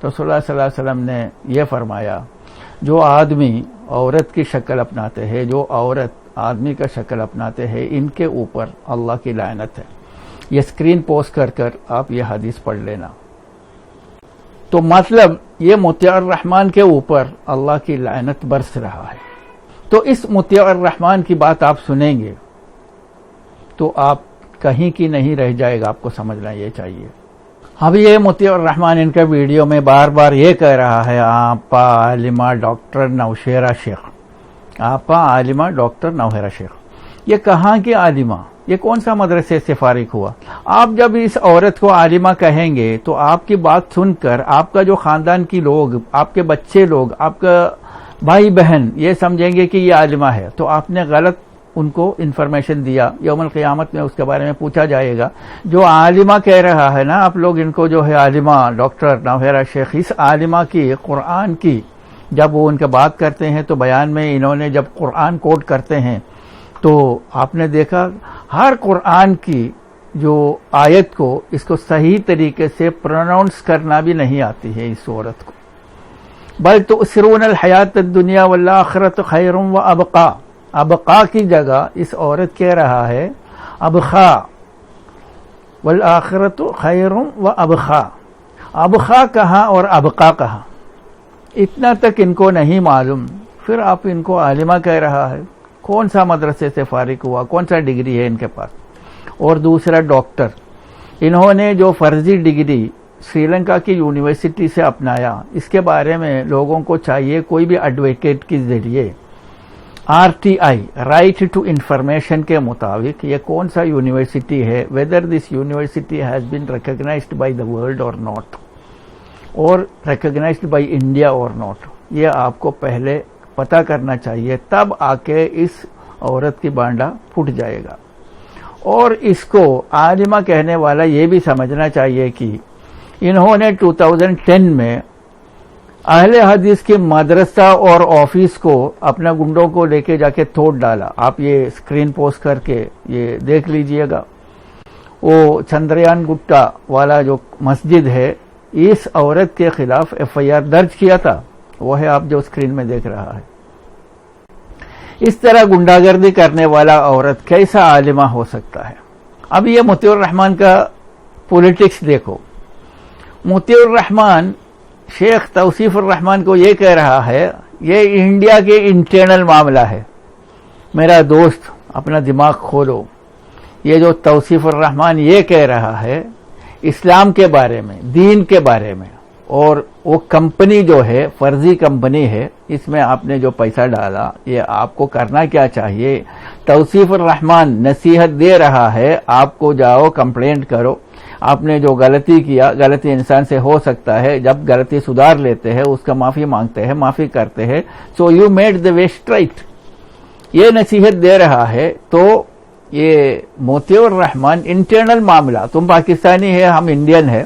تو رسول اللہ صلی اللہ علیہ وسلم نے یہ فرمایا جو آدمی عورت کی شکل اپناتے ہیں، جو عورت آدمی کا شکل اپناتے ہیں، ان کے اوپر اللہ کی لعنت ہے۔ یہ اسکرین پوسٹ کر کر آپ یہ حدیث پڑھ لینا۔ تو مطلب یہ مطیع الرحمن کے اوپر اللہ کی لعنت برس رہا ہے۔ تو اس مطیع الرحمن کی بات آپ سنیں گے تو آپ کہیں کی نہیں رہ جائے گا، آپ کو سمجھنا یہ چاہیے۔ اب یہ مطیع الرحمن ان کا ویڈیو میں بار بار یہ کہہ رہا ہے آپا عالمہ ڈاکٹر نوشیرہ شیخ، آپا عالمہ ڈاکٹر نوشیرہ شیخ۔ یہ کہاں کی عالمہ؟ یہ کون سا مدرسے سے فارغ ہوا؟ آپ جب اس عورت کو عالمہ کہیں گے تو آپ کی بات سن کر آپ کا جو خاندان کی لوگ، آپ کے بچے لوگ، آپ کا بھائی بہن یہ سمجھیں گے کہ یہ عالمہ ہے، تو آپ نے غلط ان کو انفارمیشن دیا۔ یوم القیامت میں اس کے بارے میں پوچھا جائے گا۔ جو عالمہ کہہ رہا ہے نا، آپ لوگ ان کو جو ہے عالمہ ڈاکٹر نوشیرہ شیخ، اس عالمہ کی قرآن کی جب وہ ان کا بات کرتے ہیں تو بیان میں انہوں نے جب قرآن کوٹ کرتے ہیں تو آپ نے دیکھا ہر قرآن کی جو آیت کو اس کو صحیح طریقے سے پروناؤنس کرنا بھی نہیں آتی ہے اس عورت کو۔ بل تؤثرون الحیات الدنیا والآخرۃ خیر وابقا، ابقا کی جگہ اس عورت کہہ رہا ہے ابخا، والآخرۃ خیر وابقا۔ ابخا کہاں اور ابقا کہاں، اتنا تک ان کو نہیں معلوم، پھر آپ ان کو عالمہ کہہ رہا ہے۔ کون سا مدرسے سے فارغ ہوا، کون سا ڈگری ہے ان کے پاس؟ اور دوسرا ڈاکٹر، انہوں نے جو فرضی ڈگری سری لنکا کی یونیورسٹی سے اپنایا، اس کے بارے میں لوگوں کو چاہیے کوئی بھی ایڈوکیٹ کے ذریعے RTI رائٹ ٹو انفارمیشن کے مطابق یہ کون سا یونیورسٹی ہے، whether this university has been recognised by the world or not, or recognised by India or not, یہ آپ کو پہلے پتا کرنا چاہیے، تب آ کے اس عورت کی بانڈا پھٹ جائے گا۔ اور اس کو عالمہ کہنے والا یہ بھی سمجھنا چاہیے کہ انہوں نے 2010 میں اہل حدیث کے مدرسہ اور آفس کو اپنا گنڈوں کو لے کے جا کے توڑ ڈالا۔ آپ یہ اسکرین پوسٹ کر کے یہ دیکھ لیجئے گا۔ وہ چندریان گٹا والا جو مسجد ہے، اس عورت کے خلاف FIR درج کیا تھا، وہ ہے آپ جو اسکرین میں دیکھ رہا ہے۔ اس طرح گنڈا گردی کرنے والا عورت کیسا عالمہ ہو سکتا ہے؟ اب یہ مطیع الرحمن کا پولیٹکس دیکھو۔ مطیع الرحمن شیخ توصیف الرحمن کو یہ کہہ رہا ہے یہ انڈیا کے انٹرنل معاملہ ہے۔ میرا دوست اپنا دماغ کھولو، یہ جو توصیف الرحمن یہ کہہ رہا ہے اسلام کے بارے میں، دین کے بارے میں، اور وہ کمپنی جو ہے فرضی کمپنی ہے، اس میں آپ نے جو پیسہ ڈالا، یہ آپ کو کرنا کیا چاہیے؟ توصیف الرحمن نصیحت دے رہا ہے آپ کو جاؤ کمپلینٹ کرو، آپ نے جو غلطی کیا، غلطی انسان سے ہو سکتا ہے، جب غلطی سدھار لیتے ہیں اس کا معافی مانگتے ہیں، معافی کرتے ہیں، so you made the way straight, یہ نصیحت دے رہا ہے۔ تو یہ مطیع الرحمن انٹرنل معاملہ، تم پاکستانی ہے ہم انڈین ہے،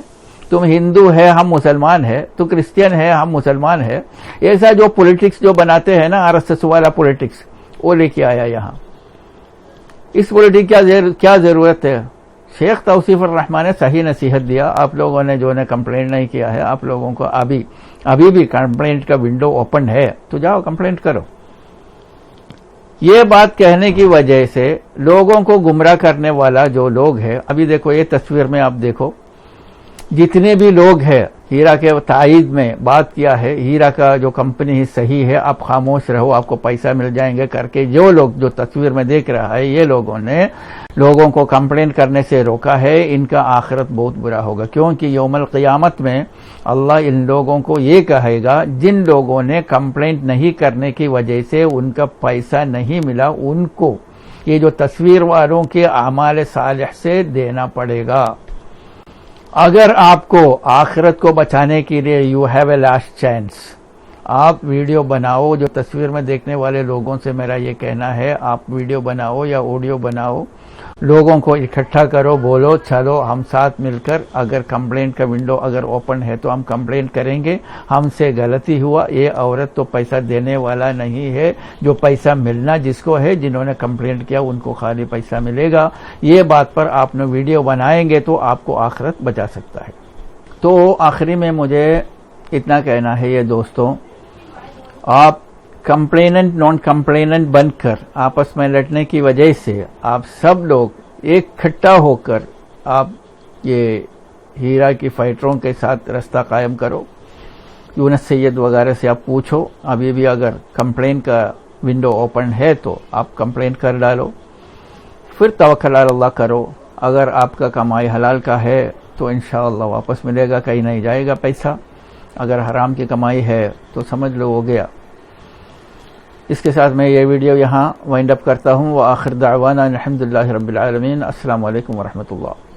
تم ہندو ہے ہم مسلمان ہے، تو کرسچین ہے ہم مسلمان ہے، ایسا جو پولیٹکس جو بناتے ہیں نا RSS والا پولیٹکس، وہ لے کے آیا یہاں۔ اس پولیٹکس کیا ضرورت ہے؟ شیخ توصیف الرحمن نے صحیح نصیحت دیا، آپ لوگوں نے جو نے کمپلینٹ نہیں کیا ہے، آپ لوگوں کو ابھی بھی کمپلینٹ کا ونڈو اوپن ہے، تو جاؤ کمپلینٹ کرو۔ یہ بات کہنے کی وجہ سے لوگوں کو گمراہ کرنے والا جو لوگ ہے، ابھی دیکھو یہ تصویر میں آپ دیکھو، جتنے بھی لوگ ہیں ہیرا کے تائید میں بات کیا ہے، ہیرا کا جو کمپنی ہی صحیح ہے، آپ خاموش رہو آپ کو پیسہ مل جائیں گے کر کے، جو لوگ جو تصویر میں دیکھ رہا ہے، یہ لوگوں نے لوگوں کو کمپلینٹ کرنے سے روکا ہے، ان کا آخرت بہت برا ہوگا، کیونکہ یوم القیامت میں اللہ ان لوگوں کو یہ کہے گا جن لوگوں نے کمپلینٹ نہیں کرنے کی وجہ سے ان کا پیسہ نہیں ملا، ان کو یہ جو تصویر والوں کے اعمال صالح سے دینا پڑے گا۔ اگر آپ کو آخرت کو بچانے کے لیے you have a last chance, آپ ویڈیو بناؤ، جو تصویر میں دیکھنے والے لوگوں سے میرا یہ کہنا ہے، آپ ویڈیو بناؤ یا آڈیو بناؤ، لوگوں کو اکٹھا کرو، بولو چلو ہم ساتھ مل کر اگر کمپلینٹ کا ونڈو اگر اوپن ہے تو ہم کمپلینٹ کریں گے، ہم سے غلطی ہوا، یہ عورت تو پیسہ دینے والا نہیں ہے، جو پیسہ ملنا جس کو ہے، جنہوں نے کمپلینٹ کیا ان کو خالی پیسہ ملے گا، یہ بات پر آپ نے ویڈیو بنائیں گے تو آپ کو آخرت بچا سکتا ہے۔ تو آخری میں مجھے اتنا کہنا ہے یہ دوستوں، آپ کمپلیننٹ نان کمپلیننٹ بن کر آپس میں لڑنے کی وجہ سے آپ سب لوگ ایک کھٹا ہو کر آپ یہ ہیرا کی فائٹروں کے ساتھ رستہ قائم کرو. یونس سید وغیرہ سے آپ پوچھو، ابھی بھی اگر کمپلین کا ونڈو اوپن ہے تو آپ کمپلین کر ڈالو، پھر توکل علی اللہ کرو. اگر آپ کا کمائی حلال کا ہے تو انشاءاللہ واپس ملے گا، کہیں نہیں جائے گا پیسہ. اگر حرام کی کمائی ہے تو سمجھ لو ہو گیا. اس کے ساتھ میں یہ ویڈیو یہاں وائنڈ اپ کرتا ہوں. وآخر دعوانا الحمدللہ رب العالمین. السلام علیکم ورحمۃ اللہ.